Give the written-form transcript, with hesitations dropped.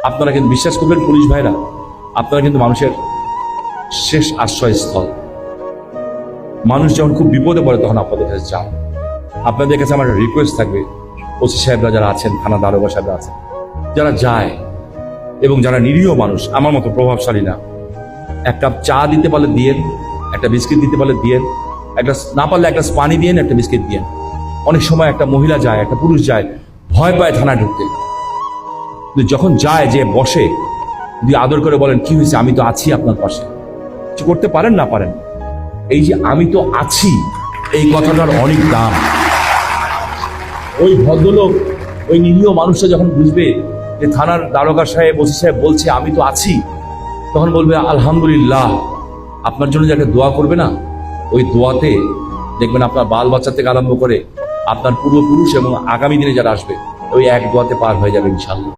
আপনারা কিন্তু বিশ্বাস করবেন পুলিশ ভাইরা, আপনারা কিন্তু মানুষের শেষ আশ্রয়স্থল। মানুষ যখন খুব বিপদে পড়ে তখন আপনাদের কাছে যান। আপনাদের কাছে আমার রিকোয়েস্ট থাকবে, ওসি সাহেবরা যারা আছেন, থানা দারোগা সাহেবরা আছেন, যারা যায় এবং যারা নিরীহ মানুষ, আমার মতো প্রভাবশালী না, এক কাপ চা দিতে পারলে দিয়েন, একটা বিস্কিট দিতে পারলে দিয়েন, একটা না পারলে একটা পানি দিয়েন, একটা বিস্কিট দিয়েন। অনেক সময় একটা মহিলা যায়, একটা পুরুষ যায়, ভয় পায় থানায় ঢুকতে, যখন যায় যে বসে, যদি আদর করে বলেন কি হয়েছে, আমি তো আছি আপনার পাশে, কিছু করতে পারেন না পারেন, এই যে আমি তো আছি, এই কথাটার অনেক দাম। ওই ভদ্রলোক, ওই নিরীহ মানুষটা যখন বুঝবে যে থানার দারোগা সাহেব, ওসি সাহেব বলছে আমি তো আছি, তখন বলবে আলহামদুলিল্লাহ। আপনার জন্য যে একটা দোয়া করবে না, ওই দোয়াতে দেখবেন আপনার বাল বাচ্চা থেকে আরম্ভ করে আপনার পূর্বপুরুষ এবং আগামী দিনে যারা আসবে, ওই এক দোয়াতে পার হয়ে যাবে ইনশাল্লাহ।